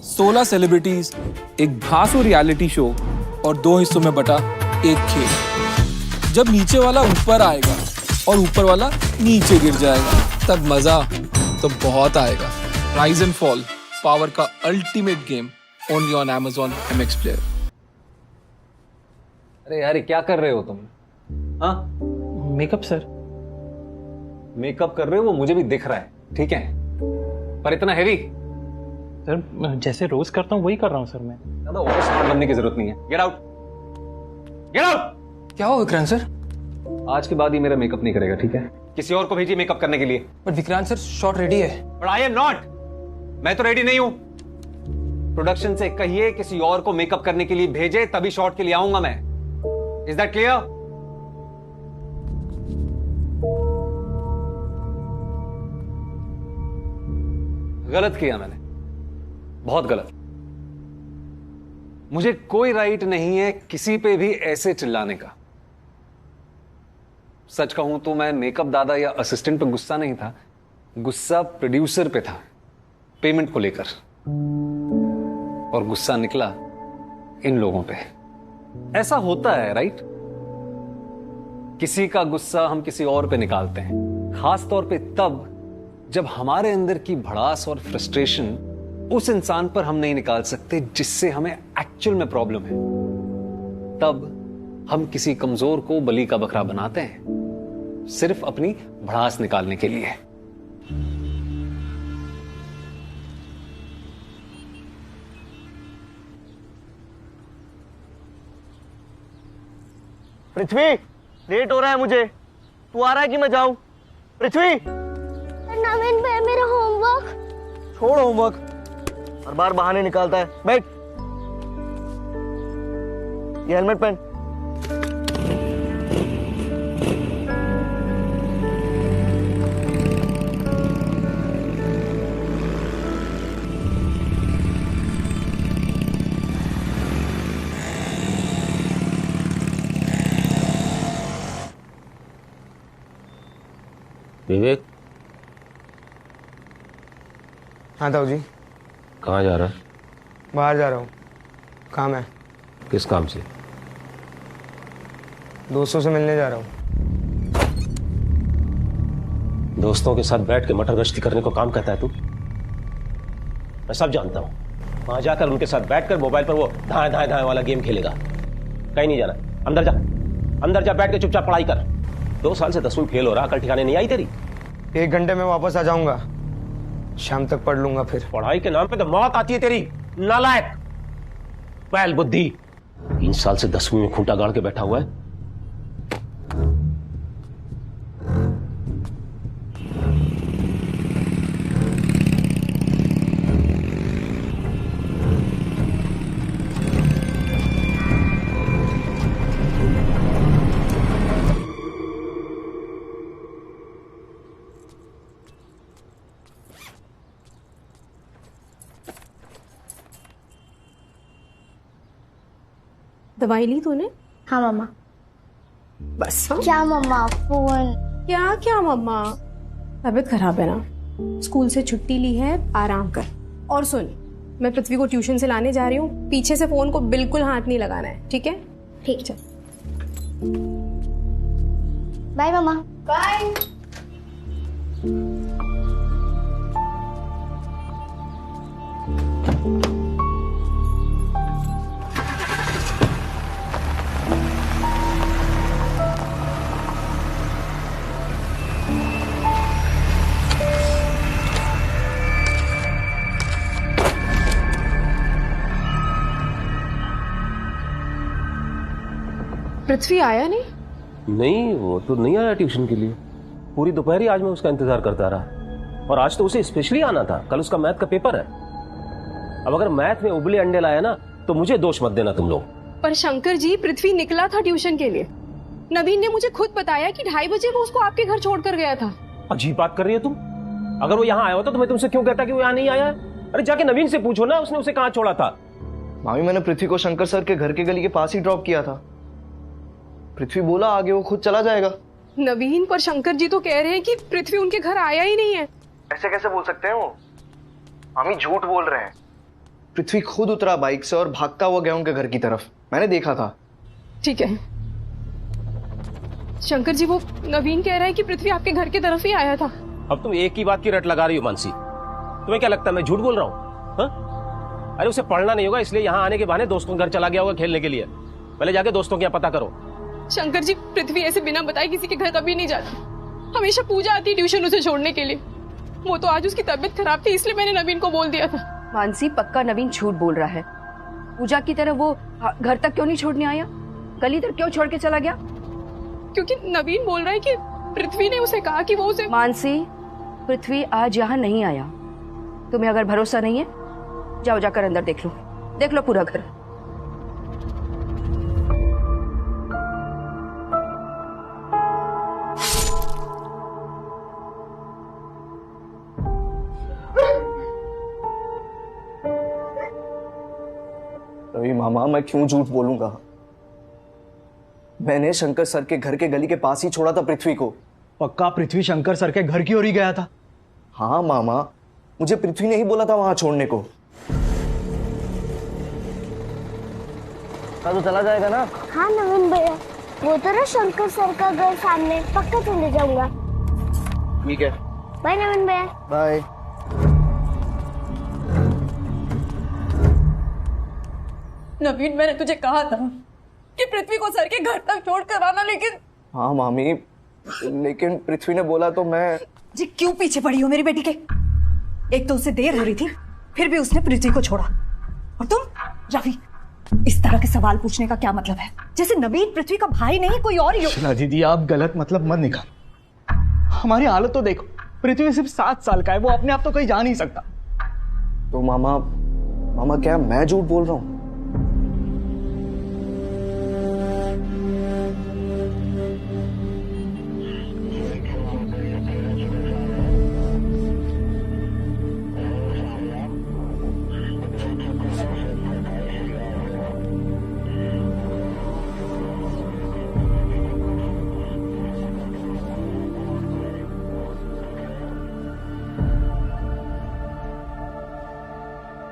16 celebrities, एक धांसू reality show और 2 हिस्सों में बटा एक खेल। जब नीचे वाला ऊपर आएगा और ऊपर वाला नीचे गिर जाएगा, तब मजा तो बहुत आएगा। राइज एंड फॉल, पावर का ultimate game, only on Amazon MX Player। अरे यार, ये क्या कर रहे हो तुम? हाँ, मेकअप सर। मेकअप कर रहे हो, वो मुझे भी दिख रहा है, ठीक है, पर इतना हैवी। सर जैसे रोज करता हूँ वही कर रहा हूँ सर मैं। ज्यादा ओवर स्मार्ट बनने की जरूरत नहीं है। Get out, get out. क्या हो विक्रांत सर? आज के बाद ये मेरा मेकअप नहीं करेगा, ठीक है? किसी और को भेजिए मेकअप करने के लिए। But Vikrant sir, shot ready है। But I am not. मैं तो रेडी नहीं हूं। प्रोडक्शन से कहिए किसी और को मेकअप करने के लिए भेजे, तभी शॉट के लिए आऊंगा मैं। Is that clear? गलत किया मैंने, बहुत गलत। मुझे कोई राइट नहीं है किसी पे भी ऐसे चिल्लाने का। सच कहूं तो मैं मेकअप दादा या असिस्टेंट पे गुस्सा नहीं था, गुस्सा प्रोड्यूसर पे था, पेमेंट को लेकर। और गुस्सा निकला इन लोगों पे। ऐसा होता है, राइट? किसी का गुस्सा हम किसी और पे निकालते हैं, खास तौर पे तब जब हमारे अंदर की भड़ास और फ्रस्ट्रेशन उस इंसान पर हम नहीं निकाल सकते जिससे हमें एक्चुअल में प्रॉब्लम है। तब हम किसी कमजोर को बलि का बकरा बनाते हैं, सिर्फ अपनी भड़ास निकालने के लिए। पृथ्वी, लेट हो रहा है मुझे। तू आ रहा है कि मैं जाऊं? पृथ्वी, नवीन भाई, मेरा होमवर्क। छोड़ होमवर्क, हर बार बहाने निकालता है। बैठ, ये हेलमेट पहन। विवेक, हाँ ताऊ जी। कहाँ जा रहा है? बाहर जा रहा हूँ, काम है। किस काम से? दोस्तों से मिलने जा रहा हूँ। दोस्तों के साथ बैठ के मटर गश्ती करने को काम कहता है तू? मैं सब जानता हूँ। वहां जाकर उनके साथ बैठकर मोबाइल पर वो धाए धाए धाए वाला गेम खेलेगा। कहीं नहीं जाना, अंदर जा, अंदर जा, बैठ के चुपचाप पढ़ाई कर। 2 साल से 10वीं फेल हो रहा, कल ठिकाने नहीं आई तेरी? 1 घंटे में वापस आ जाऊंगा, शाम तक पढ़ लूंगा फिर। पढ़ाई के नाम पे तो मौत आती है तेरी, नालायक, बैल बुद्धि। 3 साल से 10वीं में खूंटा गाड़ के बैठा हुआ है। दवाई ली तूने? हाँ मम्मा। बस हाँ? क्या मम्मा, फोन? क्या क्या मम्मा, तबीयत खराब है ना, स्कूल से छुट्टी ली है, आराम कर। और सुन, मैं पृथ्वी को ट्यूशन से लाने जा रही हूँ, पीछे से फोन को बिल्कुल हाथ नहीं लगाना है, ठीक है? ठीक। चल बाय मम्मा। बाय। पृथ्वी आया नहीं? नहीं, वो तो नहीं आया ट्यूशन के लिए। पूरी दोपहर ही आज मैं उसका इंतजार करता रहा, और आज तो उसे स्पेशली आना था, कल उसका मैथ का पेपर है। अब अगर मैथ में उबले अंडे लाया ना तो मुझे दोष मत देना तुम लोग। पर शंकर जी, पृथ्वी निकला था ट्यूशन के लिए। नवीन ने मुझे खुद बताया कि 2:30 बजे वो उसको आपके घर छोड़कर गया था। अजीब बात कर रही है तुम। अगर वो यहाँ आया होता तो मैं तुमसे क्यों कहता कि वो यहाँ नहीं आया? अरे जाके नवीन से पूछो ना, उसने उसे कहाँ छोड़ा था। मामी, मैंने पृथ्वी को शंकर सर के घर के गली के पास ही ड्रॉप किया था। पृथ्वी बोला आगे वो खुद चला जाएगा। नवीन, पर शंकर जी तो कह रहे हैं कि पृथ्वी उनके घर आया ही नहीं है। ऐसे कैसे बोल सकते हैं वो? मामी झूठ बोल रहे हैं। पृथ्वी खुद उतरा बाइक से और भागता हुआ गया उनके घर की तरफ, मैंने देखा था। ठीक है शंकर जी, वो नवीन कह रहा है कि पृथ्वी आपके घर की तरफ ही आया था। अब तुम एक ही बात की रट लगा रही हो मानसी। तुम्हें क्या लगता है मैं झूठ बोल रहा हूँ? हाँ? अरे उसे पढ़ना नहीं होगा इसलिए यहाँ आने के बहाने दोस्तों के घर चला गया होगा खेलने के लिए। पहले जाके दोस्तों के यहाँ पता करो। शंकर जी, पृथ्वी ऐसे बिना बताए किसी के घर कभी नहीं जाती। हमेशा पूजा आती ट्यूशन उसे छोड़ने के लिए। वो तो आज उसकी तबीयत खराब थी इसलिए मैंने नवीन को बोल दिया था। मानसी, पक्का नवीन झूठ बोल रहा है। पूजा की तरह वो घर तक क्यों नहीं छोड़ने आया? गली तक क्यों छोड़ के चला गया? क्योंकि नवीन बोल रहा है कि पृथ्वी ने उसे कहा कि वो उसे। मानसी, पृथ्वी आज यहाँ नहीं आया। तुम्हें अगर भरोसा नहीं है जाओ जाकर अंदर देख लो पूरा घर। रवि मामा, मैं क्यों झूठ बोलूंगा? मैंने शंकर सर के घर के गली के पास ही छोड़ा था पृथ्वी को। पक्का पृथ्वी शंकर सर के घर की ओर ही गया था? हाँ मामा, मुझे पृथ्वी ने ही बोला था वहां छोड़ने को। तो चला जाएगा ना? हाँ नवीन भैया, वो तो ना शंकर सर का घर सामने, पक्का चले जाऊंगा। ठीक है, बाय नवीन भैया। बाय। नवीन, मैंने तुझे कहा था कि पृथ्वी को सर के घर तक छोड़ कर आना, लेकिन। हाँ मामी, लेकिन पृथ्वी ने बोला तो मैं। जी क्यों पीछे पड़ी हो मेरी बेटी के? एक तो उससे देर हो रही थी, फिर भी उसने पृथ्वी को छोड़ा। और तुम रवि, इस तरह के सवाल पूछने का क्या मतलब है? जैसे नवीन पृथ्वी का भाई नहीं कोई और ही हो। शिला दीदी, आप गलत मतलब मत निकालो। हमारी हालत तो देखो, पृथ्वी सिर्फ 7 साल का है, वो अपने आप तो कहीं जा नहीं सकता। तो मामा क्या मैं झूठ बोल रहा हूँ?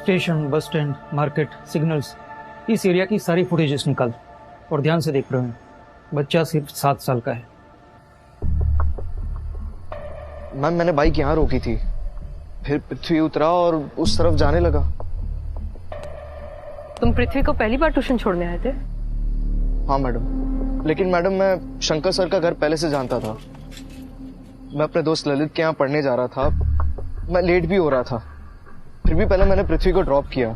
Station, bus stand, market, signals, इस एरिया की सारी फुटेजेस निकाल और ध्यान से देख रहे हैं। बच्चा सिर्फ 7 साल का है। मैम, मैंने बाइक यहाँ रोकी थी, फिर पृथ्वी उतरा और उस तरफ जाने लगा। तुम पृथ्वी को पहली बार ट्यूशन छोड़ने आए थे? हाँ मैडम, लेकिन मैडम मैं शंकर सर का घर पहले से जानता था। मैं अपने दोस्त ललित के यहाँ पढ़ने जा रहा था, मैं लेट भी हो रहा था, फिर भी पहले मैंने पृथ्वी को ड्रॉप किया।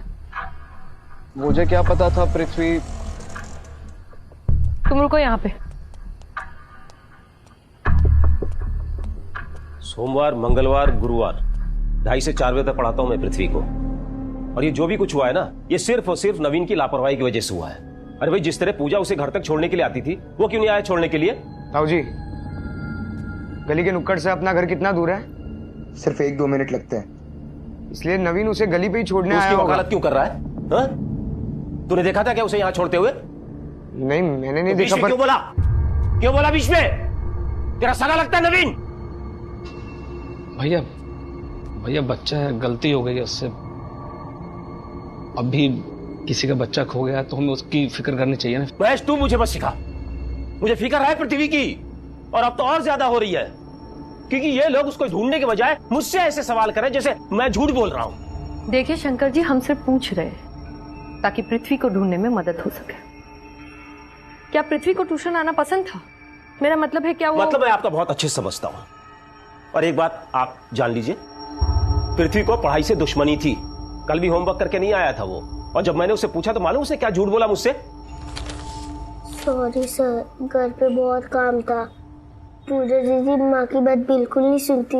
मुझे क्या पता था पृथ्वी। तुम रुको यहाँ पे। सोमवार, मंगलवार, गुरुवार 2:30 से 4 बजे तक पढ़ाता हूं मैं पृथ्वी को। और ये जो भी कुछ हुआ है ना, ये सिर्फ और सिर्फ नवीन की लापरवाही की वजह से हुआ है। अरे भाई, जिस तरह पूजा उसे घर तक छोड़ने के लिए आती थी, वो क्यों नहीं आया छोड़ने के लिए? ताऊ जी, गली के नुक्कड़ से अपना घर कितना दूर है? सिर्फ 1-2 मिनट लगते हैं। इसलिए नवीन उसे गली पे ही छोड़ने आया उसकी होगा। वकालत क्यों कर रहा है? हा? तूने देखा था क्या उसे यहाँ छोड़ते हुए? नहीं, मैंने नहीं बीच देखा। में क्यों बोला बीच में? तेरा सगा लगता है नवीन? भैया बच्चा है, गलती हो गई है उससे। अब भी किसी का बच्चा खो गया तो हमें उसकी फिक्र करनी चाहिए ना। महेश, तू मुझे मत सिखा। मुझे फिक्र है पृथ्वी की, और अब तो और ज्यादा हो रही है, क्योंकि ये लोग उसको ढूंढने के बजाय मुझसे ऐसे सवाल करें जैसे मैं झूठ बोल रहा हूं। देखिए शंकर जी, हम सिर्फ पूछ रहे हैं ताकि पृथ्वी को ढूंढने में मदद हो सके। क्या पृथ्वी को ट्यूशन आना पसंद था? मेरा मतलब है क्या वो। मतलब मैं आपका बहुत अच्छे से समझता हूं, और एक बात आप जान लीजिए, पृथ्वी को पढ़ाई से दुश्मनी थी। कल भी होमवर्क करके नहीं आया था वो, और जब मैंने उससे पूछा तो मालूम उसने क्या झूठ बोला मुझसे? सॉरी सर, घर पे बहुत काम था। पूजा दीदी माँ की बात बिल्कुल नहीं सुनती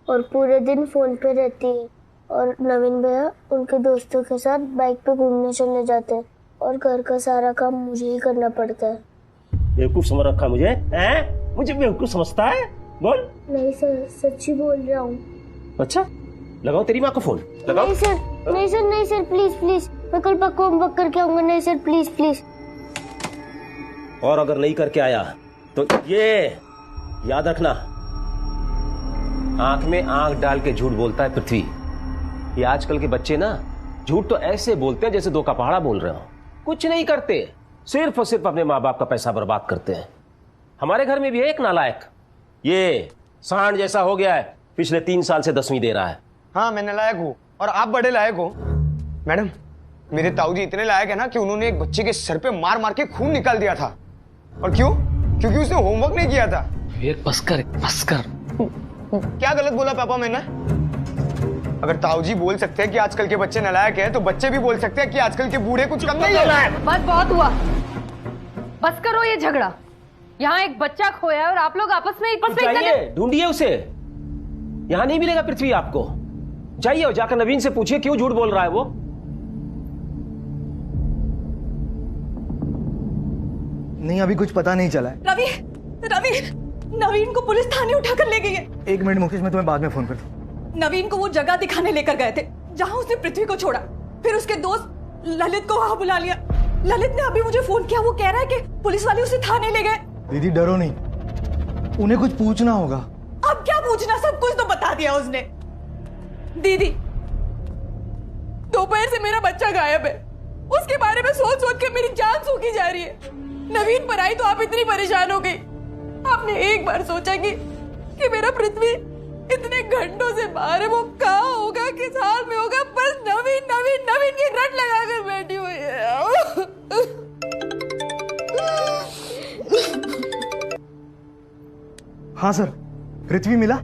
और पूरे दिन फोन पे रहती है, और नवीन भैया उनके दोस्तों के साथ बाइक पे घूमने चले जाते हैं, और घर का सारा काम मुझे ही करना पड़ता है। बेवकूफ समझ रखा मुझे? हैं? मुझे बेवकूफ समझता है? बोल। नहीं सर, सच्ची बोल रहा हूँ। अच्छा, लगाओ तेरी माँ को फोन, लगाओ। नहीं सर, नहीं सर, नहीं सर, प्लीज प्लीज, मैं कल पक्का होमवर्क करके आऊंगा। नहीं सर, प्लीज प्लीज। और अगर नहीं करके आया तो ये याद रखना, आंख में आंख डाल के झूठ बोलता है पृथ्वी। ये आजकल के बच्चे ना झूठ तो ऐसे बोलते हैं जैसे दो का पहाड़ा बोल रहे हो। कुछ नहीं करते, सिर्फ और सिर्फ अपने माँ बाप का पैसा बर्बाद करते हैं। हमारे घर में भी है एक नालायक, ये सांड जैसा हो गया है, पिछले 3 साल से 10वीं दे रहा है। हाँ मैं नालायक हूँ और आप बड़े लायक हो। मैडम मेरे ताऊ जी इतने लायक है ना कि उन्होंने एक बच्चे के सर पे मार मार के खून निकाल दिया था। और क्यों? क्योंकि उसने होमवर्क नहीं किया था। बस कर। क्या गलत बोला पापा मैंने? अगर ताऊ जी बोल सकते हैं कि आजकल के बच्चे नालायक हैं, तो बच्चे भी बोल सकते हैं कि आजकल के बूढ़े कुछ कम नहीं है। बस बहुत हुआ, बस करो ये झगड़ा। यहाँ एक बच्चा खोया है और आप लोग आपस में ढूंढिए उसे, यहां नहीं मिलेगा पृथ्वी आपको। जाइए और जाकर नवीन से पूछिए क्यों झूठ बोल रहा है वो। नहीं अभी कुछ पता नहीं चला है। रवि नवीन को पुलिस थाने उठाकर ले गई है। 1 मिनट मुकेश, मैं तुम्हें बाद में फोन करता हूँ। नवीन को वो जगह दिखाने लेकर गए थे जहां उसने पृथ्वी को छोड़ा, फिर उसके दोस्त ललित को वहां बुला लिया। ललित ने अभी मुझे फोन किया, वो कह रहा है कि पुलिस वाले उसे थाने ले गए। दीदी डरो नहीं, उन्हें कुछ पूछना होगा। अब क्या पूछना, सब कुछ तो बता दिया उसने। दीदी दोपहर से मेरा बच्चा गायब है, उसके बारे में सोच सोच के मेरी जान सूखी जा रही है। नवीन पर आई तो आप इतनी परेशान हो गई। आपने एक बार सोचा कि मेरा पृथ्वी इतने घंटों से बाहर है, वो कहाँ होगा, किस हाल में होगा? बस नवीन नवीन नवीन की रट लगाकर बैठी हुई है। हाँ सर, पृथ्वी मिला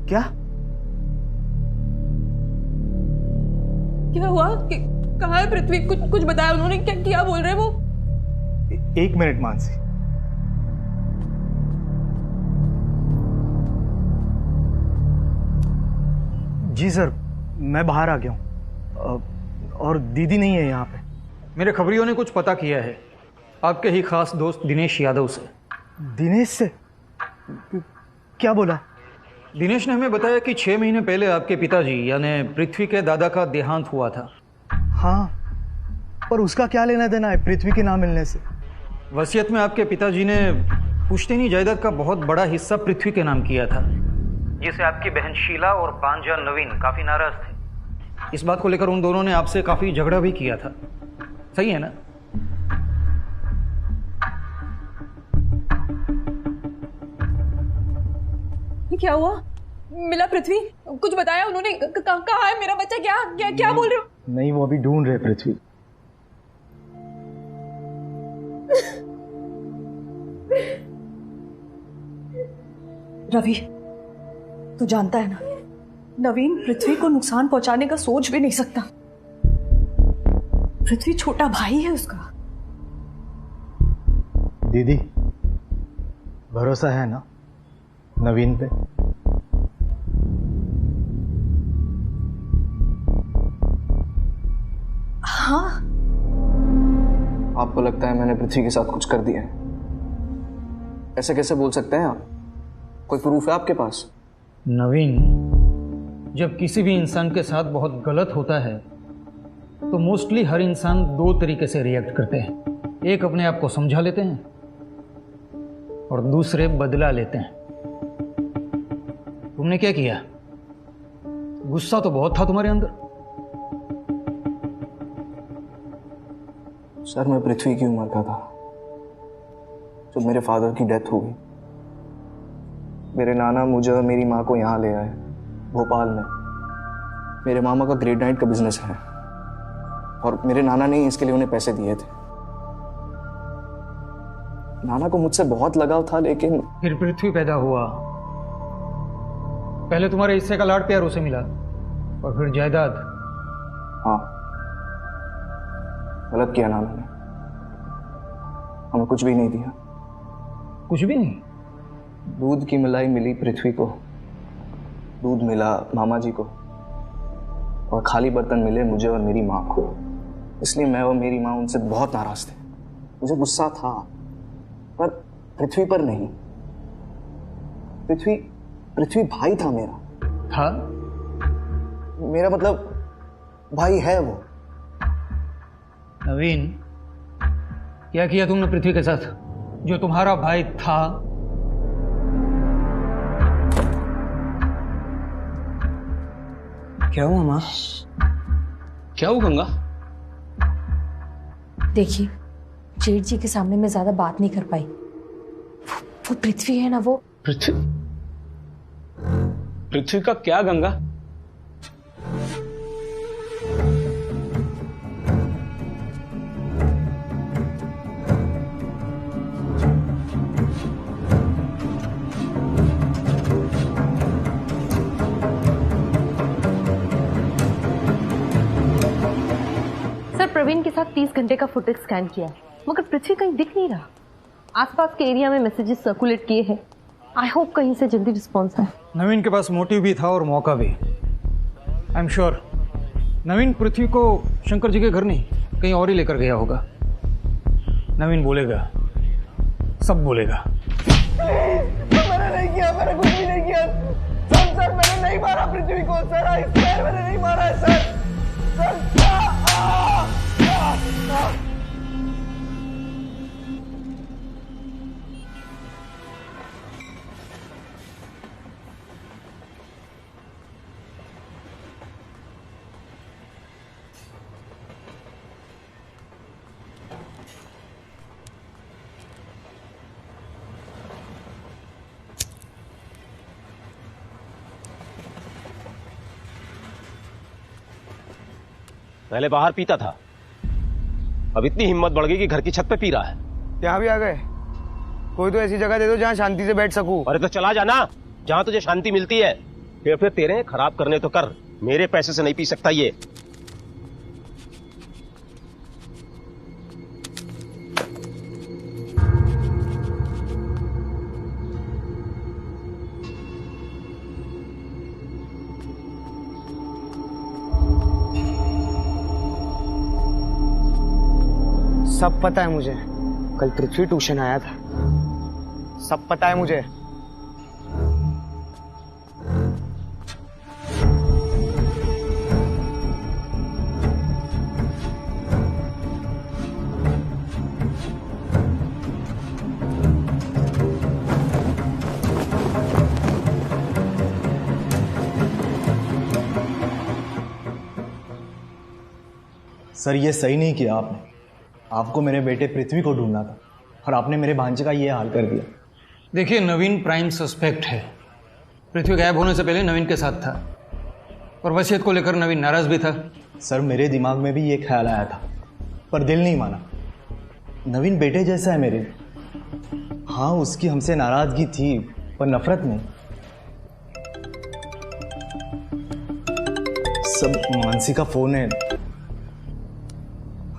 क्या? क्या हुआ? कहाँ है पृथ्वी? कुछ बताया उन्होंने? क्या बोल रहे हैं वो? 1 मिनट मानसी। जी सर, मैं बाहर आ गया हूँ और दीदी नहीं है यहाँ पे। मेरे खबरियों ने कुछ पता किया है आपके ही खास दोस्त दिनेश यादव से। दिनेश से? क्या बोला? दिनेश ने हमें बताया कि 6 महीने पहले आपके पिताजी यानी पृथ्वी के दादा का देहांत हुआ था। हाँ, पर उसका क्या लेना देना है पृथ्वी के ना मिलने से? वसीयत में आपके पिताजी ने पुश्तैनी जायदाद का बहुत बड़ा हिस्सा पृथ्वी के नाम किया था, जिसे आपकी बहन शीला और भांजा नवीन काफी नाराज थे। इस बात को लेकर उन दोनों ने आपसे काफी झगड़ा भी किया था, सही है ना? क्या हुआ? मिला पृथ्वी? कुछ बताया उन्होंने? कहाँ है मेरा बच्चा? क्या बोल रहे हो? नहीं, वो अभी ढूंढ रहे पृथ्वी। रवि, तू जानता है ना, नवीन पृथ्वी को नुकसान पहुंचाने का सोच भी नहीं सकता। पृथ्वी छोटा भाई है उसका। दीदी भरोसा है ना नवीन पे? हाँ। आपको लगता है मैंने पृथ्वी के साथ कुछ कर दिया है? ऐसे कैसे बोल सकते हैं आप? कोई प्रूफ है आपके पास? नवीन, जब किसी भी इंसान के साथ बहुत गलत होता है तो मोस्टली हर इंसान 2 तरीके से रिएक्ट करते हैं। एक अपने आप को समझा लेते हैं और दूसरे बदला लेते हैं। तुमने क्या किया? गुस्सा तो बहुत था तुम्हारे अंदर। सर मैं पृथ्वी की उम्र का था जब मेरे फादर की डेथ हो गई। मेरे नाना मुझे और मेरी माँ को यहाँ ले आए भोपाल में। मेरे मामा का ग्रेड नाइट का बिजनेस है और मेरे नाना ने इसके लिए उन्हें पैसे दिए थे। नाना को मुझसे बहुत लगाव था, लेकिन फिर पृथ्वी पैदा हुआ। पहले तुम्हारे हिस्से का लाड प्यार उसे मिला और फिर जायदाद। हाँ, गलत किया नाना ने, हमें कुछ भी नहीं दिया। कुछ भी नहीं? दूध की मलाई मिली पृथ्वी को, दूध मिला मामा जी को, और खाली बर्तन मिले मुझे और मेरी माँ को। इसलिए मैं और मेरी माँ उनसे बहुत नाराज थे। मुझे गुस्सा था, पर पृथ्वी पर नहीं। पृथ्वी भाई था मेरा। था? मेरा मतलब भाई है वो। नवीन, क्या किया तुमने पृथ्वी के साथ जो तुम्हारा भाई था? क्या हुआ माँ? क्या हुआ गंगा? देखिए, जेठ जी के सामने मैं ज्यादा बात नहीं कर पाई। वो पृथ्वी है ना, वो पृथ्वी का क्या गंगा? सर, प्रवीण के साथ 30 घंटे का फुटेज स्कैन किया मगर पृथ्वी कहीं दिख नहीं रहा। आसपास के एरिया में मैसेजेस सर्कुलेट किए हैं। आई होप कहीं से जल्दी रिस्पॉन्स आए। नवीन के पास मोटिव भी था और मौका भी। आई एम श्योर नवीन पृथ्वी को शंकर जी के घर नहीं कहीं और ही लेकर गया होगा। नवीन बोलेगा, सब बोलेगा। मैंने नहीं किया, मैंने कुछ भी नहीं किया सर, मैंने नहीं मारा पृथ्वी को सर, मैंने नहीं मारा है सर। पहले बाहर पीता था, अब इतनी हिम्मत बढ़ गई कि घर की छत पे पी रहा है। यहाँ भी आ गए? कोई तो ऐसी जगह दे दो जहाँ शांति से बैठ सकूं। अरे तो चला जाना जहां तुझे शांति मिलती है। फिर तेरे खराब करने तो कर, मेरे पैसे से नहीं पी सकता ये। सब पता है मुझे, कल पृथ्वी ट्यूशन आया था, सब पता है मुझे। सर ये सही नहीं किया आपने। आपको मेरे बेटे पृथ्वी को ढूंढना था और आपने मेरे भांजे का ये हाल कर दिया। देखिए, नवीन प्राइम सस्पेक्ट है। पृथ्वी गायब होने से पहले नवीन के साथ था और वसीयत को लेकर नवीन नाराज भी था। सर मेरे दिमाग में भी ये ख्याल आया था पर दिल नहीं माना। नवीन बेटे जैसा है मेरे। हाँ, उसकी हमसे नाराजगी थी पर नफरत नहीं। सब मानसी का फोन है।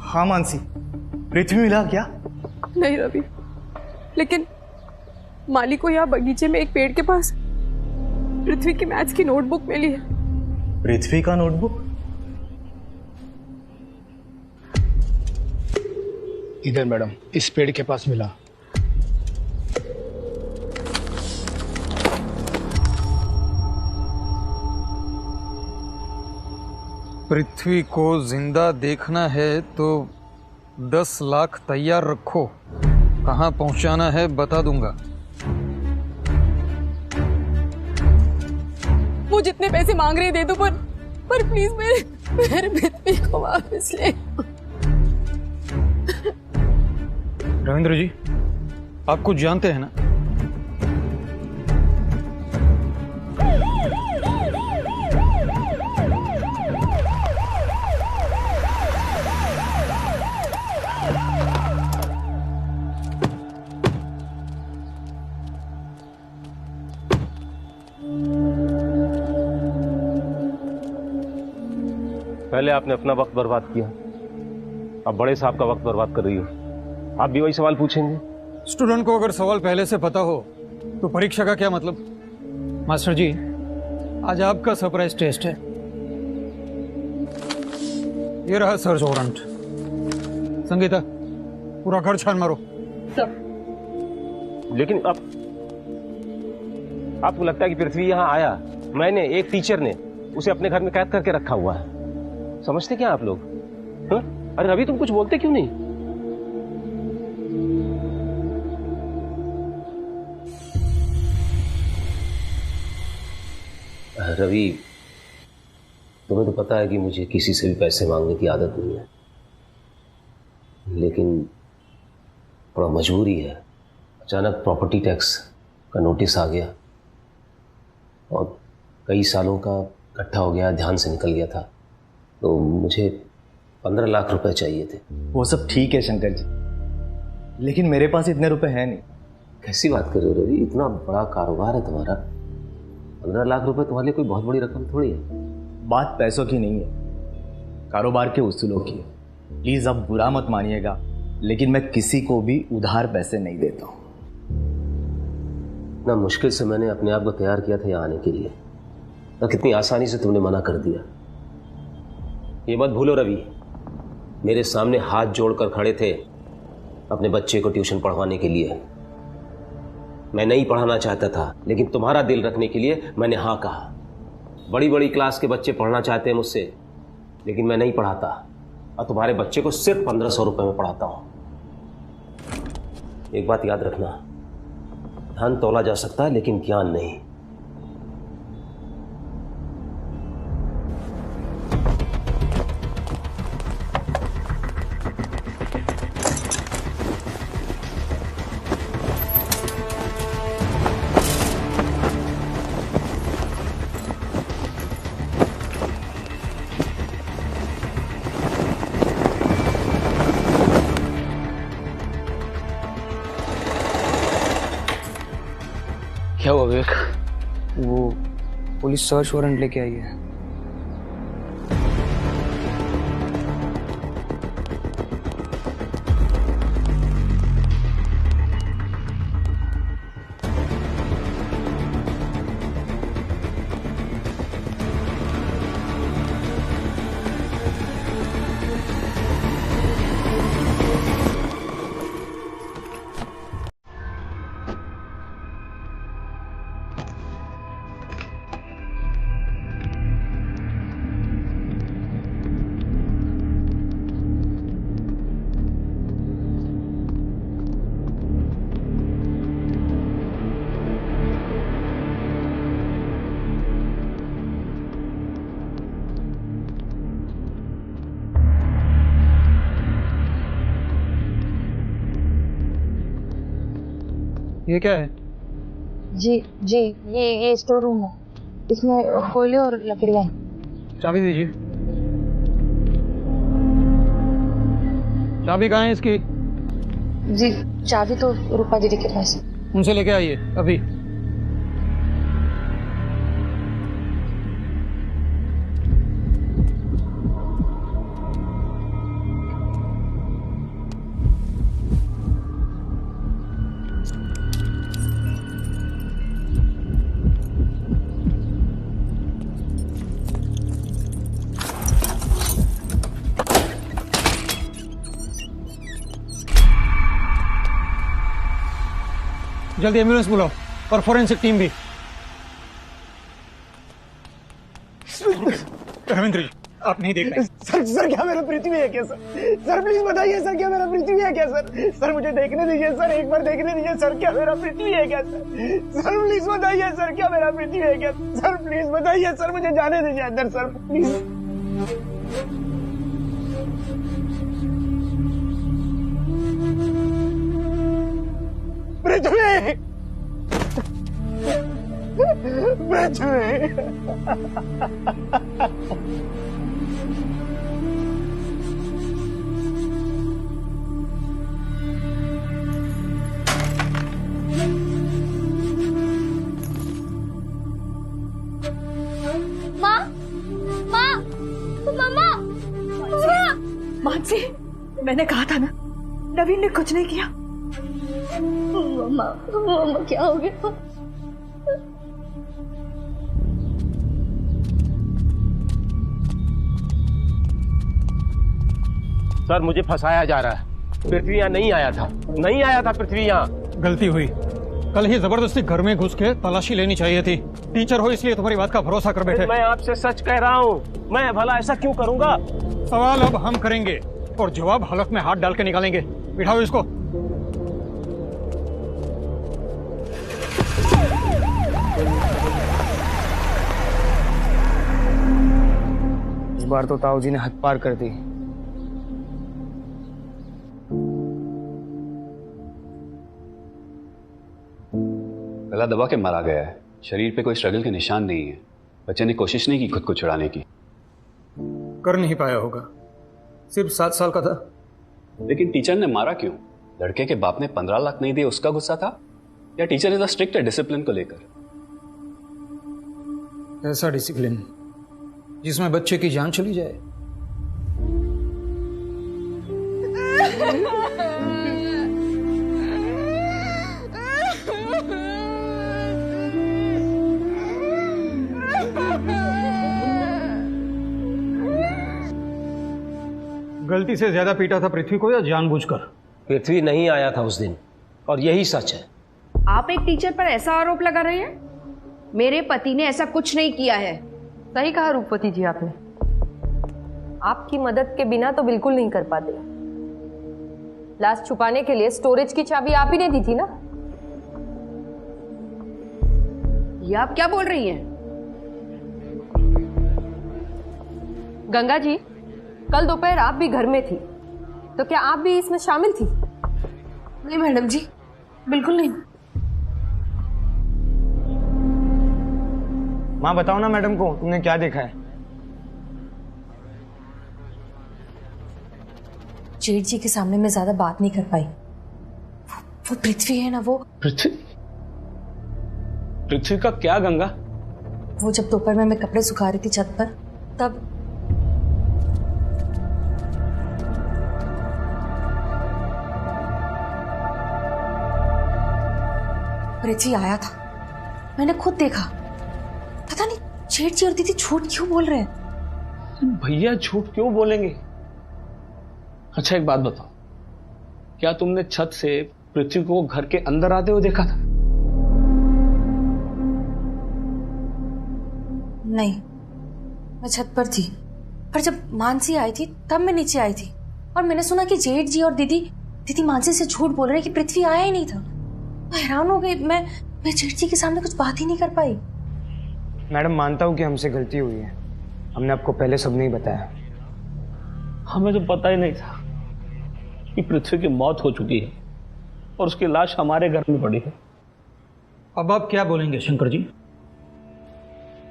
हाँ मानसी, पृथ्वी मिला क्या? नहीं रवि, लेकिन माली को यहाँ बगीचे में एक पेड़ के पास पृथ्वी की मैथ्स की नोटबुक मिली है। पृथ्वी का नोटबुक? इधर मैडम, इस पेड़ के पास मिला। पृथ्वी को जिंदा देखना है तो 10 लाख तैयार रखो। कहाँ पहुंचाना है बता दूंगा। वो जितने पैसे मांग रहे दे दो, पर प्लीज मेरे पृथ्वी को वापस ले। रविंद्र जी, आप कुछ जानते हैं ना? पहले आपने अपना वक्त बर्बाद किया, अब बड़े साहब का वक्त बर्बाद कर रही हो। आप भी वही सवाल पूछेंगे? स्टूडेंट को अगर सवाल पहले से पता हो तो परीक्षा का क्या मतलब? मास्टर जी, आज आपका सरप्राइज टेस्ट है। ये रहा सर्च वारंट। संगीता, पूरा घर छान मारो। सर। लेकिन अब आपको लगता है कि पृथ्वी यहां आया, मैंने, एक टीचर ने उसे अपने घर में कैद करके रखा हुआ है। समझते क्या आप लोग? हाँ? अरे रवि, तुम कुछ बोलते क्यों नहीं? रवि, तुम्हें तो पता है कि मुझे किसी से भी पैसे मांगने की आदत नहीं है, लेकिन थोड़ा मजबूरी है। अचानक प्रॉपर्टी टैक्स का नोटिस आ गया और कई सालों का इकट्ठा हो गया, ध्यान से निकल गया था, तो मुझे 15 लाख रुपए चाहिए थे। वो सब ठीक है शंकर जी, लेकिन मेरे पास इतने रुपए हैं नहीं। कैसी बात कर रहे हो रवि, इतना बड़ा कारोबार है तुम्हारा, 15 लाख रुपए तुम्हारे लिए कोई बहुत बड़ी रकम थोड़ी है। बात पैसों की नहीं है, कारोबार के उसूलों की है। प्लीज आप बुरा मत मानिएगा, लेकिन मैं किसी को भी उधार पैसे नहीं देता हूँ। इतना मुश्किल से मैंने अपने आप को तैयार किया था यहाँ आने के लिए, और कितनी आसानी से तुमने मना कर दिया। ये मत भूलो रवि, मेरे सामने हाथ जोड़कर खड़े थे अपने बच्चे को ट्यूशन पढ़वाने के लिए। मैं नहीं पढ़ाना चाहता था, लेकिन तुम्हारा दिल रखने के लिए मैंने हाँ कहा। बड़ी बड़ी क्लास के बच्चे पढ़ना चाहते हैं मुझसे, लेकिन मैं नहीं पढ़ाता, और तुम्हारे बच्चे को सिर्फ 1500 रुपए में पढ़ाता हूं। एक बात याद रखना, धन तोला जा सकता है लेकिन ज्ञान नहीं। क्या हुआ विवेक? वो पुलिस सर्च वारंट लेके आई है। ये क्या है? जी जी, ये स्टोर रूम है, इसमें कोयले और लकड़ियाँ हैं। चाबी दीजिए। चाबी कहाँ है इसकी? जी चाबी तो रूपा दीदी के पास है। उनसे लेके आइए अभी। जल्दी एम्बुलेंस बुलाओ और फोरेंसिक टीम भी। रविंद्र जी, आप नहीं देख रहे। सर क्या मेरा पृथ्वी है क्या सर? सर प्लीज बताइए सर, क्या मेरा पृथ्वी है क्या सर? सर मुझे देखने दीजिए सर, एक बार देखने दीजिए सर, क्या मेरा पृथ्वी है क्या सर? सर प्लीज बताइए सर, क्या मेरा पृथ्वी है क्या? सर प्लीज बताइए सर, मुझे जाने दीजिए अंदर सर प्लीज। पृथ्वी, पृथ्वी। मानसी, मैंने कहा था ना, नवीन ने कुछ नहीं किया। मम्मा क्या हो गया? सर मुझे फंसाया जा रहा है। पृथ्वी यहाँ नहीं आया था, नहीं आया था पृथ्वी यहाँ। गलती हुई, कल ही जबरदस्ती घर में घुस के तलाशी लेनी चाहिए थी। टीचर हो इसलिए तुम्हारी बात का भरोसा कर बैठे। मैं आपसे सच कह रहा हूँ, मैं भला ऐसा क्यों करूंगा? सवाल अब हम करेंगे और जवाब हलक में हाथ डाल के निकालेंगे। बिठाओ इसको। बार तो ताऊ जी ने हद पार कर दी। गला दबा के मारा गया है, शरीर पे कोई स्ट्रगल के निशान नहीं है। बच्चे ने कोशिश नहीं की खुद को छुड़ाने की। कर नहीं पाया होगा, सिर्फ 7 साल का था। लेकिन टीचर ने मारा क्यों? लड़के के बाप ने 15 लाख नहीं दिए उसका गुस्सा था, या टीचर इतना स्ट्रिक्ट है डिसिप्लिन को लेकर? ऐसा डिसिप्लिन जिसमें बच्चे की जान चली जाए। गलती से ज्यादा पीटा था पृथ्वी को या जानबूझकर? पृथ्वी नहीं आया था उस दिन, और यही सच है। आप एक टीचर पर ऐसा आरोप लगा रहे हैं? मेरे पति ने ऐसा कुछ नहीं किया है। सही कहा रूपवती जी आपने। आपकी मदद के बिना तो बिल्कुल नहीं कर पाते। लाश छुपाने के लिए स्टोरेज की चाबी आप ही ने दी थी ना? ये आप क्या बोल रही हैं? गंगा जी, कल दोपहर आप भी घर में थी, तो क्या आप भी इसमें शामिल थी? नहीं मैडम जी, बिल्कुल नहीं। माँ बताओ ना मैडम को, तुमने क्या देखा है? जेठ जी के सामने मैं ज्यादा बात नहीं कर पाई। वो पृथ्वी है ना, वो पृथ्वी का क्या गंगा? वो जब दोपहर में मैं कपड़े सुखा रही थी छत पर, तब पृथ्वी आया था। मैंने खुद देखा। पता नहीं जेठ जी और दीदी झूठ क्यों बोल रहे हैं। भैया झूठ क्यों बोलेंगे? अच्छा एक बात बताओ, क्या तुमने छत से पृथ्वी को घर के अंदर आते हुए देखा था? नहीं, मैं छत पर थी, पर जब मानसी आई थी तब मैं नीचे आई थी, और मैंने सुना कि जेठ जी और दीदी मानसी से झूठ बोल रहे हैं कि पृथ्वी आया ही नहीं था। मैं हैरान हो गई। मैं जेठ जी के सामने कुछ बात ही नहीं कर पाई। मैडम मानता हूँ कि हमसे गलती हुई है, हमने आपको पहले सब नहीं बताया। हमें तो पता ही नहीं था कि पृथ्वी की मौत हो चुकी है और उसकी लाश हमारे घर में पड़ी है। अब आप क्या बोलेंगे शंकर जी?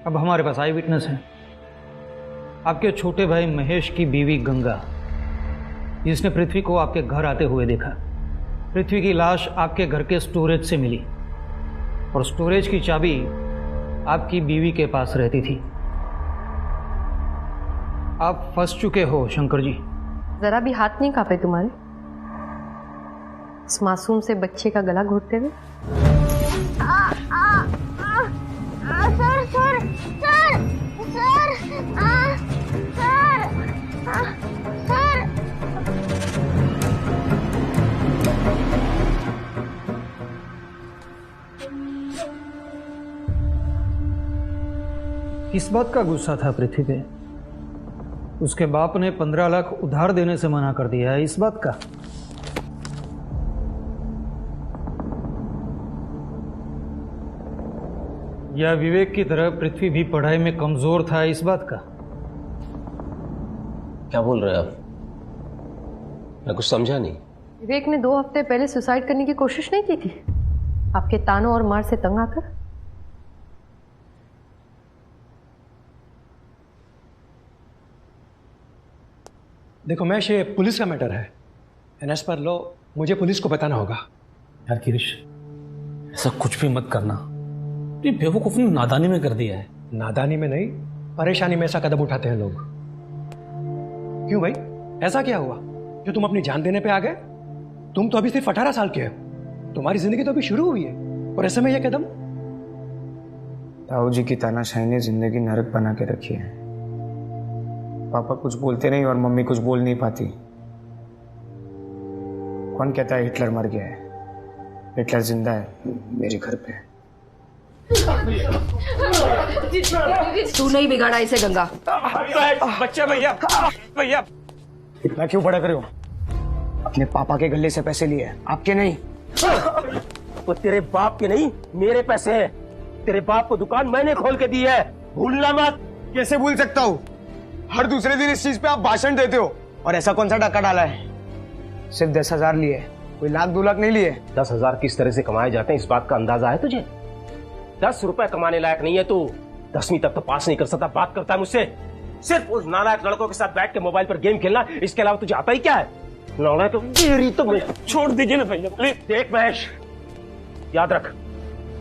अब हमारे पास आई विटनेस है, आपके छोटे भाई महेश की बीवी गंगा, जिसने पृथ्वी को आपके घर आते हुए देखा। पृथ्वी की लाश आपके घर के स्टोरेज से मिली, और स्टोरेज की चाबी आपकी बीवी के पास रहती थी। आप फंस चुके हो शंकर जी। जरा भी हाथ नहीं कांपे तुम्हारे इस मासूम से बच्चे का गला घोटते हुए? किस बात का गुस्सा था पृथ्वी पे? उसके बाप ने 15 लाख उधार देने से मना कर दिया है, इस बात का? या विवेक की तरह पृथ्वी भी पढ़ाई में कमजोर था, इस बात का? क्या बोल रहे हैं आप? मैं कुछ समझा नहीं। विवेक ने 2 हफ्ते पहले सुसाइड करने की कोशिश नहीं की थी आपके तानों और मार से तंग आकर? देखो मैश, ये पुलिस का मैटर है, एंड एज पर लॉ मुझे पुलिस को बताना होगा। यार किरिश, ऐसा कुछ भी मत करना। ये बेवकूफ ने नादानी में कर दिया है। नादानी में नहीं, परेशानी में ऐसा कदम उठाते हैं लोग। क्यों भाई, ऐसा क्या हुआ जो तुम अपनी जान देने पे आ गए? तुम तो अभी सिर्फ 18 साल के हो, तुम्हारी जिंदगी तो अभी शुरू हुई है, और ऐसे में यह कदम? ताऊ जी की तानाशाही ने जिंदगी नरक बना के रखी है। पापा कुछ बोलते नहीं और मम्मी कुछ बोल नहीं पाती। कौन कहता है हिटलर मर गया है? हिटलर जिंदा है मेरे घर पे। तू नहीं बिगाड़ा इसे गंगा। बच्चा भैया इतना क्यों बड़ा करे हो? अपने पापा के गले से पैसे लिए, आपके नहीं। तो तेरे बाप के नहीं, मेरे पैसे हैं। तेरे बाप को दुकान मैंने खोल के दी है, भूलना मत। कैसे भूल सकता हूँ? हर दूसरे दिन इस चीज पे आप भाषण देते हो। और ऐसा कौन सा डाका डाला है? सिर्फ 10,000 लिए, कोई लाख 2 लाख नहीं लिए। 10,000 किस तरह से कमाए जाते हैं इस बात का अंदाजा है तुझे? 10 रुपए कमाने लायक नहीं है तू। 10वीं तक तो पास नहीं कर सकता, बात करता है मुझसे। सिर्फ उस नालायक लड़कों के साथ बैठ के मोबाइल पर गेम खेलना, इसके अलावा तुझे आता ही क्या है? नालायक तेरी तो छोड़ दीजिए ना भैया प्लीज। देख महेश, याद रख,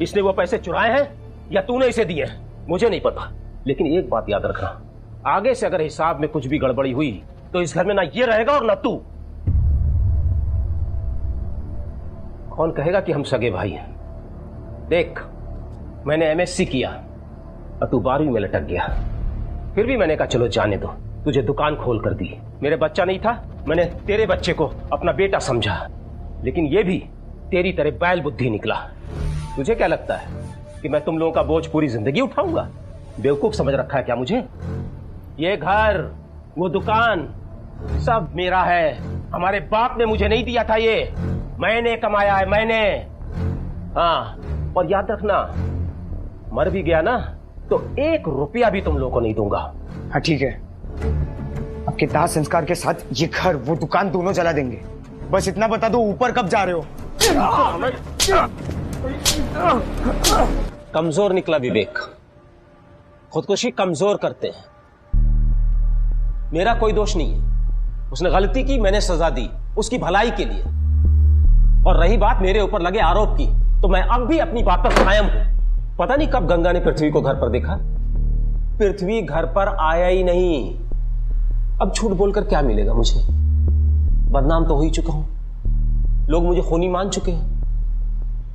इसने वो पैसे चुराए हैं या तूने इसे दिए हैं मुझे नहीं पता, लेकिन एक बात याद रखना, आगे से अगर हिसाब में कुछ भी गड़बड़ी हुई तो इस घर में ना ये रहेगा और ना तू। कौन कहेगा कि हम सगे भाई हैं? देख, मैंने एमएससी किया और तू 12वीं में लटक गया, फिर भी मैंने कहा चलो जाने दो, तुझे दुकान खोल कर दी। मेरे बच्चा नहीं था, मैंने तेरे बच्चे को अपना बेटा समझा, लेकिन ये भी तेरी तरह बैल बुद्धि निकला। तुझे क्या लगता है कि मैं तुम लोगों का बोझ पूरी जिंदगी उठाऊंगा? बेवकूफ समझ रखा है क्या मुझे? ये घर, वो दुकान सब मेरा है। हमारे बाप ने मुझे नहीं दिया था, ये मैंने कमाया है, मैंने। हाँ, और याद रखना, मर भी गया ना तो 1 रुपया भी तुम लोगों को नहीं दूंगा। हाँ ठीक है, आपके दाह संस्कार के साथ ये घर वो दुकान दोनों जला देंगे। बस इतना बता दो ऊपर कब जा रहे हो? कमजोर निकला विवेक, खुदकुशी कमजोर करते हैं। मेरा कोई दोष नहीं है, उसने गलती की, मैंने सजा दी उसकी भलाई के लिए। और रही बात मेरे ऊपर लगे आरोप की, तो मैं अब भी अपनी बात पर कायम हूं। पता नहीं कब गंगा ने पृथ्वी को घर पर देखा, पृथ्वी घर पर आया ही नहीं। अब झूठ बोलकर क्या मिलेगा मुझे? बदनाम तो हो ही चुका हूं, लोग मुझे खूनी मान चुके हैं।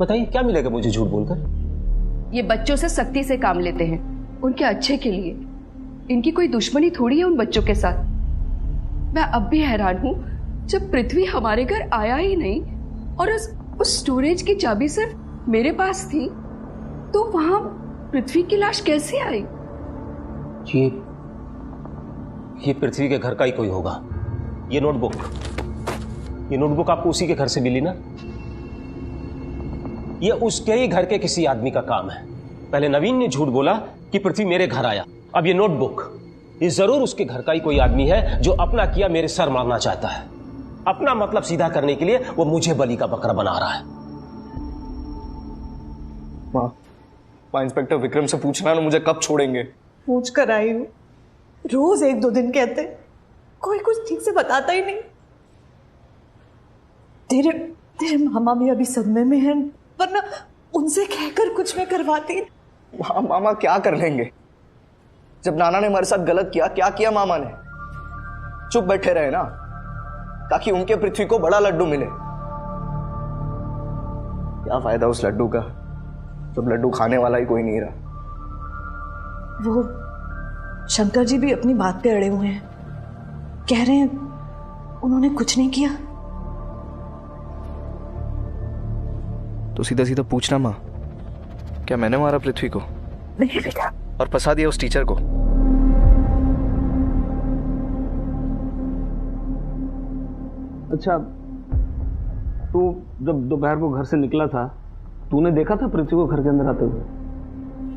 बताइए क्या मिलेगा मुझे झूठ बोलकर? ये बच्चों से सख्ती से काम लेते हैं, उनके अच्छे के लिए। इनकी कोई दुश्मनी थोड़ी है उन बच्चों के साथ। मैं अब भी हैरान हूं, जब पृथ्वी हमारे घर आया ही नहीं और उस स्टोरेज की चाबी सिर्फ मेरे पास थी, तो वहां पृथ्वी की लाश कैसे आई? ये पृथ्वी के घर का ही कोई होगा। ये नोटबुक आपको उसी के घर से मिली ना? ये उसके ही घर के किसी आदमी का काम है। पहले नवीन ने झूठ बोला कि पृथ्वी मेरे घर आया, अब ये नोटबुक, ये जरूर उसके घर का ही कोई आदमी है जो अपना किया मेरे सर मारना चाहता है। अपना मतलब सीधा करने के लिए वो मुझे बलि का बकरा बना रहा है। माँ इंस्पेक्टर विक्रम से पूछना ना मुझे कब छोड़ेंगे। पूछ कर आई हूँ, रोज 1-2 दिन कहते, कोई कुछ ठीक से बताता ही नहीं। तेरे मामा भी अभी सदमे में हैं, वरना उनसे कहकर कुछ मैं करवाती। मामा क्या कर लेंगे? जब नाना ने हमारे साथ गलत किया, क्या किया मामा ने? चुप बैठे रहे ना, ताकि उनके पृथ्वी को बड़ा लड्डू मिले। क्या फायदा उस लड्डू का जब लड्डू खाने वाला ही कोई नहीं रहा। वो शंकर जी भी अपनी बात पे अड़े हुए हैं, कह रहे हैं उन्होंने कुछ नहीं किया। तो सीधा सीधा पूछना माँ, क्या मैंने मारा पृथ्वी को? नहीं बेटा। और फंसा दिया उस टीचर को? अच्छा, तू जब दोपहर को घर से निकला था, तूने देखा था पृथ्वी को घर के अंदर आते हुए?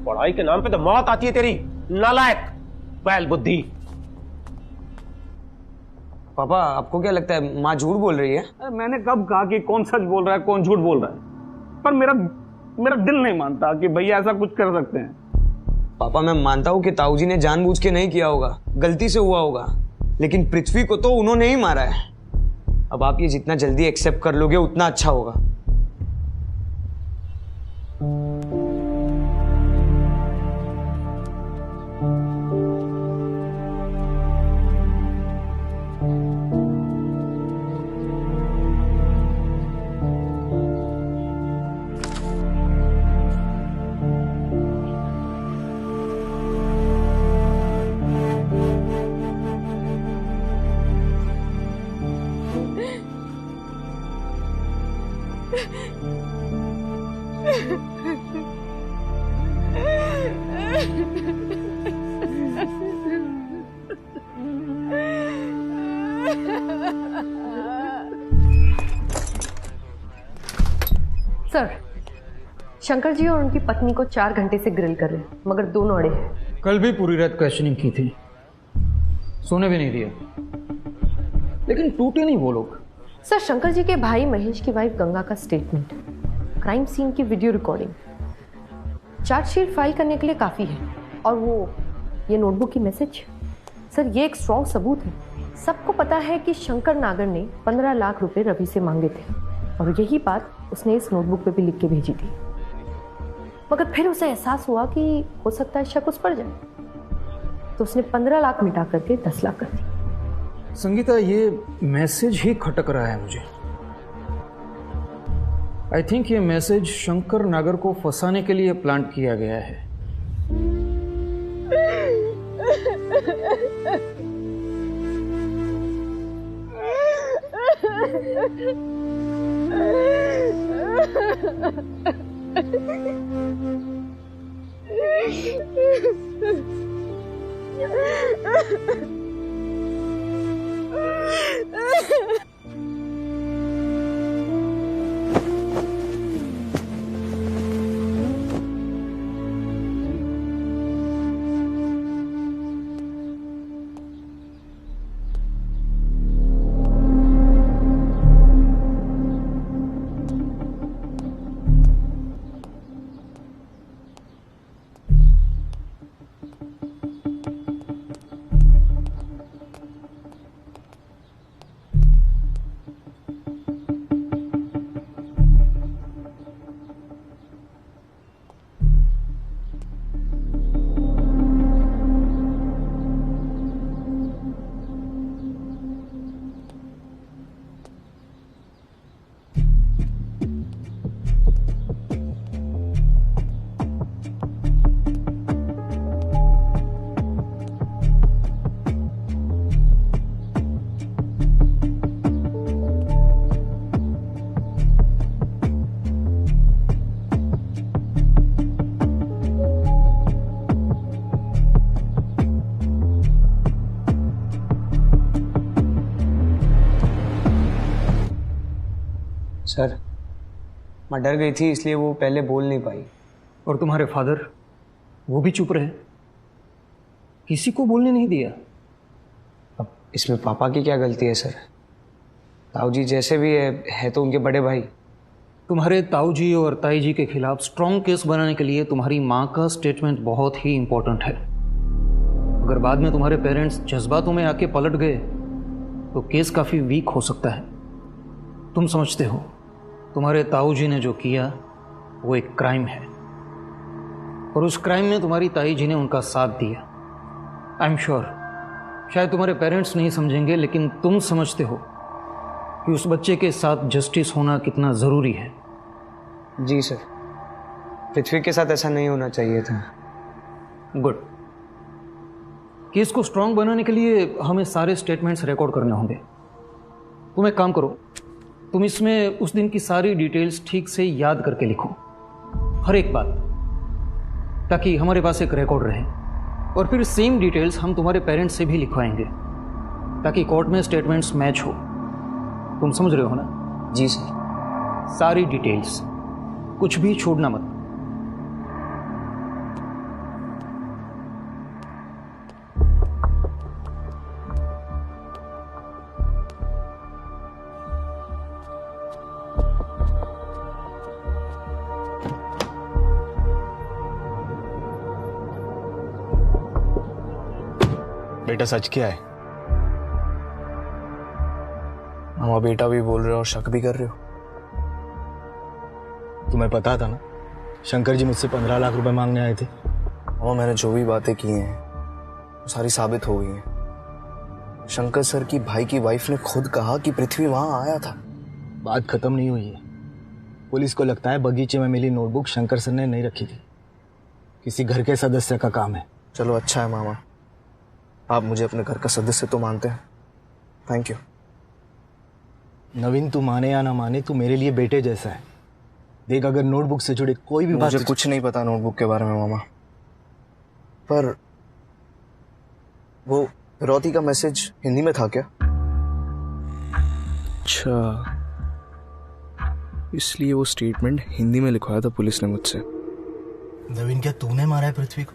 पढ़ाई के नाम पे तो मौत आती है तेरी, नालायक, बैल बुद्धि। पापा, आपको क्या लगता है माँ झूठ बोल रही है? मैंने कब कहा कि कौन सच बोल रहा है कौन झूठ बोल रहा है? पर मेरा दिल नहीं मानता कि भैया ऐसा कुछ कर सकते हैं। पापा, मैं मानता हूँ कि ताऊ जी ने जानबूझ के नहीं किया होगा, गलती से हुआ होगा, लेकिन पृथ्वी को तो उन्होंने ही मारा है। अब आप ये जितना जल्दी एक्सेप्ट कर लोगे उतना अच्छा होगा। सर, शंकर जी और उनकी पत्नी को 4 घंटे से ग्रिल कर रहे हैं, मगर दोनों अड़े हैं। कल भी पूरी रात क्वेश्चनिंग की थी, सोने भी नहीं दिया, लेकिन टूटे नहीं वो लोग। सर, शंकर जी के भाई महेश की वाइफ गंगा का स्टेटमेंट, क्राइम सीन की वीडियो रिकॉर्डिंग, चार्जशीट फाइल करने के लिए काफ़ी है। और वो ये नोटबुक की मैसेज, सर ये एक स्ट्रॉन्ग सबूत है। सबको पता है कि शंकर नागर ने 15 लाख रुपए रवि से मांगे थे और यही बात उसने इस नोटबुक पे भी लिख के भेजी थी। मगर फिर उसे एहसास हुआ कि हो सकता है शक उस पर जाए, तो उसने 15 लाख मिटा करके 10 लाख कर दी। संगीता, ये मैसेज ही खटक रहा है मुझे। आई थिंक ये मैसेज शंकर नागर को फंसाने के लिए प्लांट किया गया है। सर, मैं डर गई थी इसलिए वो पहले बोल नहीं पाई। और तुम्हारे फादर, वो भी चुप रहे, किसी को बोलने नहीं दिया। अब इसमें पापा की क्या गलती है सर? ताऊ जी जैसे भी है तो उनके बड़े भाई। तुम्हारे ताऊ जी और ताई जी के खिलाफ स्ट्रॉन्ग केस बनाने के लिए तुम्हारी माँ का स्टेटमेंट बहुत ही इंपॉर्टेंट है। अगर बाद में तुम्हारे पेरेंट्स जज्बातों में आके पलट गए तो केस काफ़ी वीक हो सकता है। तुम समझते हो तुम्हारे ताऊ जी ने जो किया वो एक क्राइम है, और उस क्राइम में तुम्हारी ताई जी ने उनका साथ दिया। आई एम श्योर शायद तुम्हारे पेरेंट्स नहीं समझेंगे, लेकिन तुम समझते हो कि उस बच्चे के साथ जस्टिस होना कितना ज़रूरी है। जी सर, पृथ्वी के साथ ऐसा नहीं होना चाहिए था। गुड। केस को स्ट्रांग बनाने के लिए हमें सारे स्टेटमेंट्स रिकॉर्ड करने होंगे। तुम एक काम करो, तुम इसमें उस दिन की सारी डिटेल्स ठीक से याद करके लिखो, हर एक बात, ताकि हमारे पास एक रिकॉर्ड रहे। और फिर सेम डिटेल्स हम तुम्हारे पेरेंट्स से भी लिखवाएंगे ताकि कोर्ट में स्टेटमेंट्स मैच हो। तुम समझ रहे हो ना? जी सर। सारी डिटेल्स, कुछ भी छोड़ना मत। बेटा सच क्या है? मामा बेटा भी बोल रहे हो और शक भी कर रहे हो। तुम्हें पता था ना शंकर जी मुझसे 15 लाख रुपए मांगने आए थे। मामा मैंने जो भी बातें की हैं वो सारी साबित हो गई हैं। शंकर सर की भाई की वाइफ ने खुद कहा कि पृथ्वी वहां आया था। बात खत्म नहीं हुई है। पुलिस को लगता है बगीचे में मिली नोटबुक शंकर सर ने नहीं रखी थी, किसी घर के सदस्य का काम है। चलो अच्छा है मामा, आप मुझे अपने घर का सदस्य तो मानते हैं। Thank you. नवीन, तू माने या ना माने, तू मेरे लिए बेटे जैसा है। देख, अगर नोटबुक से जुड़े कोई भी बात, मुझे कुछ नहीं पता नोटबुक के बारे में मामा, पर वो फिरौती का मैसेज हिंदी में था क्या? अच्छा, इसलिए वो स्टेटमेंट हिंदी में लिखवाया था पुलिस ने मुझसे। नवीन, क्या तूने मारा है पृथ्वी को?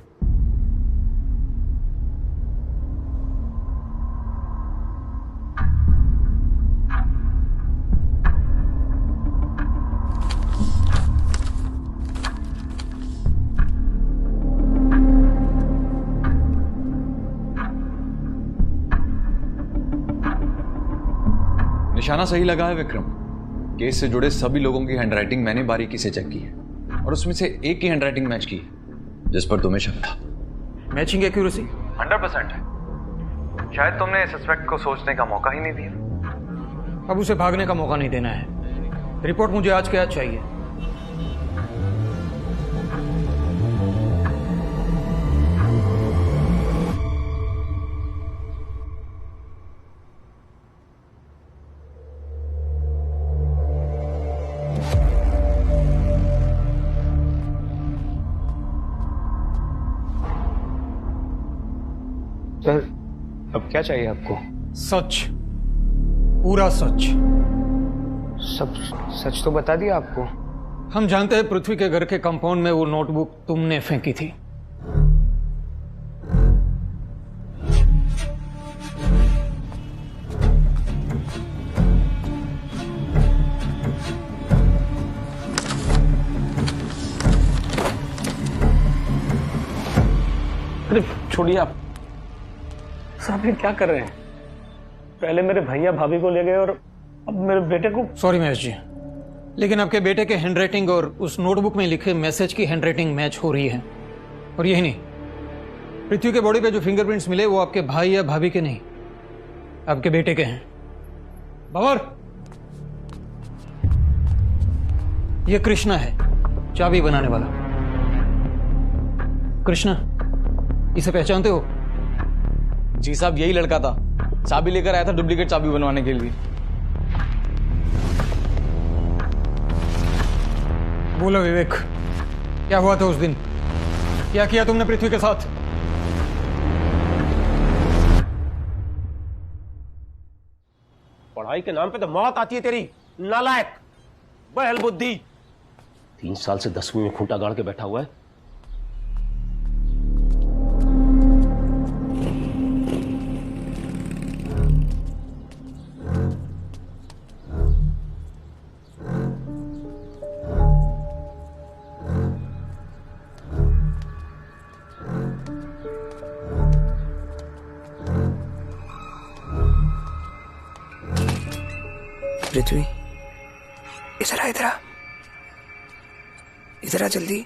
निशाना सही लगा है विक्रम। केस से जुड़े सभी लोगों की हैंडराइटिंग मैंने बारीकी से चेक की है और उसमें से एक की हैंडराइटिंग मैच की है जिस पर तुम्हें शक था। मैचिंग एक्यूरेसी 100% है। शायद तुमने सस्पेक्ट को सोचने का मौका ही नहीं दिया। अब उसे भागने का मौका नहीं देना है। रिपोर्ट मुझे आज के आज चाहिए। सर अब क्या चाहिए आपको? सच, पूरा सच। सब सच तो बता दिया आपको। हम जानते हैं पृथ्वी के घर के कंपाउंड में वो नोटबुक तुमने फेंकी थी। अरे छोड़िए आप साहब, ये क्या कर रहे हैं? पहले मेरे भैया भाभी को ले गए और अब मेरे बेटे को। सॉरी महेश जी, लेकिन आपके बेटे के हैंडराइटिंग और उस नोटबुक में लिखे मैसेज की हैंडराइटिंग मैच हो रही है। और यही नहीं, पृथ्वी के बॉडी पे जो फिंगरप्रिंट्स मिले वो आपके भाई या भाभी के नहीं, आपके बेटे के हैं। बाबर, ये कृष्णा है, चाबी बनाने वाला। कृष्णा, इसे पहचानते हो? जी साहब, यही लड़का था, चाबी लेकर आया था डुप्लीकेट चाबी बनवाने के लिए। बोलो विवेक, क्या हुआ था उस दिन? क्या किया तुमने पृथ्वी के साथ? पढ़ाई के नाम पे तो मौत आती है तेरी, नालायक, बहल बुद्धि। 3 साल से 10वीं में खूंटा गाड़ के बैठा हुआ है। पृथ्वी, इधर आ, इधर आ, इधर आ जल्दी।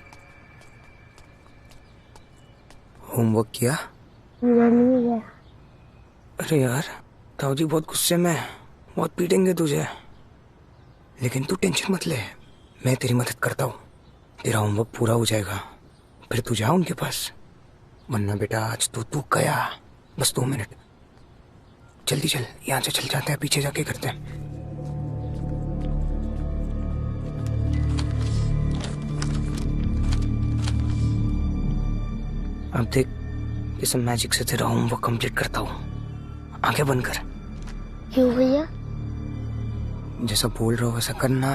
होमवर्क किया? नहीं है। अरे यार, ताऊ जी बहुत गुस्से में है, बहुत पीटेंगे तुझे। लेकिन तू टेंशन मत ले, मैं तेरी मदद करता हूँ। तेरा होमवर्क पूरा हो जाएगा, फिर तू जा उनके पास। वरना बेटा आज तो तू गया। बस 2 मिनट, जल्दी चल, यहाँ से चल जाते हैं, पीछे जाके करते हैं। अब देख, इस मैजिक से तेरा होमवर्क कंप्लीट करता हूँ। आंखें बंद कर। क्यों भैया? जैसा बोल रहा हो वैसा करना।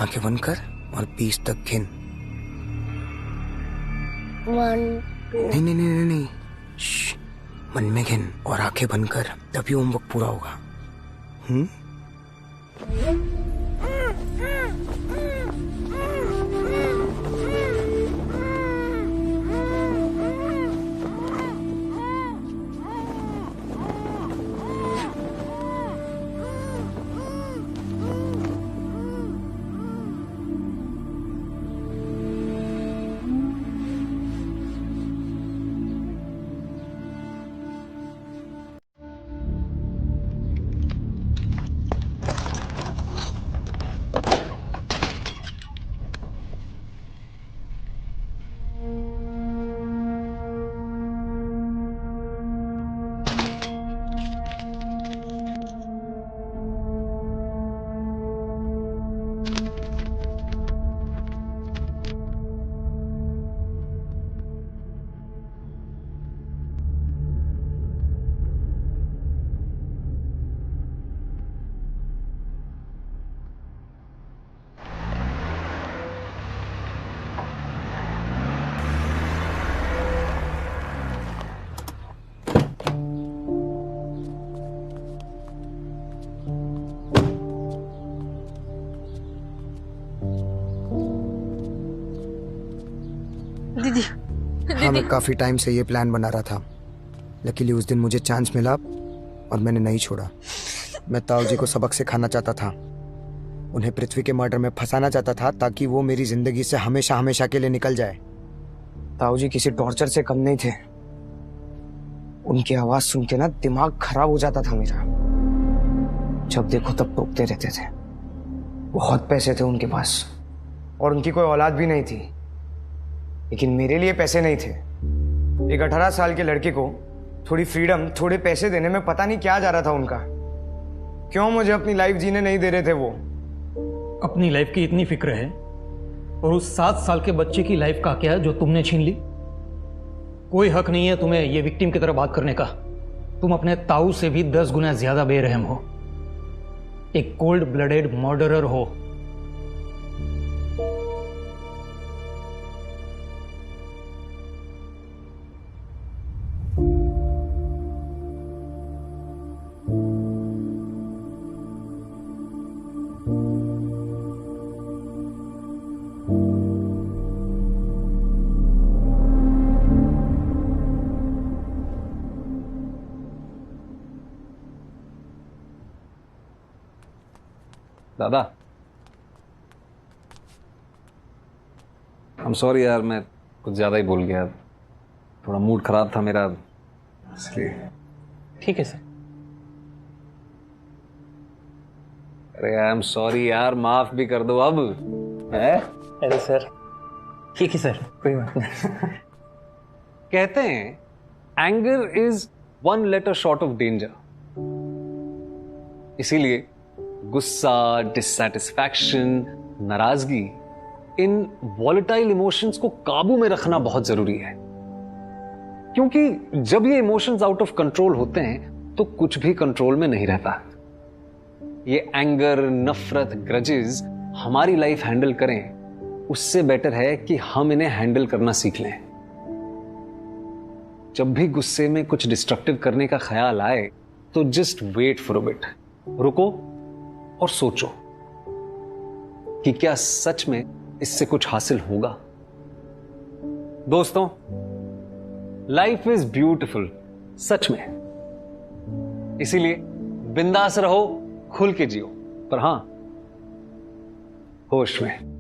आंखें बंद कर और 20 तक गिन। 1 2। नहीं नहीं नहीं नहीं, श्श, मन में गिन और आंखें बंद कर, तभी होमवर्क पूरा होगा। दीदी, हाँ, मैं काफी टाइम से ये प्लान बना रहा था। लकीली उस दिन मुझे चांस मिला और मैंने नहीं छोड़ा। मैं ताऊ जी को सबक सिखाना चाहता था, उन्हें पृथ्वी के मर्डर में फंसाना चाहता था ताकि वो मेरी जिंदगी से हमेशा हमेशा के लिए निकल जाए। ताऊ जी किसी टॉर्चर से कम नहीं थे। उनकी आवाज सुन के ना दिमाग खराब हो जाता था मेरा। जब देखो तब टोकते रहते थे। बहुत पैसे थे उनके पास और उनकी कोई औलाद भी नहीं थी, लेकिन मेरे लिए पैसे नहीं थे। एक 18 साल के लड़के को थोड़ी फ्रीडम, थोड़े पैसे देने में पता नहीं क्या जा रहा था उनका। क्यों मुझे अपनी लाइफ जीने नहीं दे रहे थे वो? अपनी लाइफ की इतनी फिक्र है और उस 7 साल के बच्चे की लाइफ का क्या जो तुमने छीन ली? कोई हक नहीं है तुम्हें ये विक्टिम की तरह बात करने का। तुम अपने ताऊ से भी 10 गुना ज्यादा बेरहम हो, एक कोल्ड ब्लडेड मर्डरर हो। दादा, I'm sorry यार, मैं कुछ ज्यादा ही बोल गया। थोड़ा मूड खराब था मेरा, इसलिए। ठीक है सर। अरे आई एम सॉरी यार, माफ भी कर दो अब। है? अरे सर, ठीक है सर, कोई बात नहीं। कहते हैं anger is 1 letter short of danger. इसीलिए गुस्सा, डिससैटिस्फैक्शन, नाराजगी, इन वॉलेटाइल इमोशंस को काबू में रखना बहुत जरूरी है। क्योंकि जब ये इमोशंस आउट ऑफ कंट्रोल होते हैं तो कुछ भी कंट्रोल में नहीं रहता। ये एंगर, नफरत, ग्रजेस हमारी लाइफ हैंडल करें, उससे बेटर है कि हम इन्हें हैंडल करना सीख लें। जब भी गुस्से में कुछ डिस्ट्रक्टिव करने का ख्याल आए तो just wait for a bit, रुको और सोचो कि क्या सच में इससे कुछ हासिल होगा। दोस्तों, लाइफ इज ब्यूटिफुल, सच में। इसीलिए बिंदास रहो, खुल के जियो, पर हां, होश में।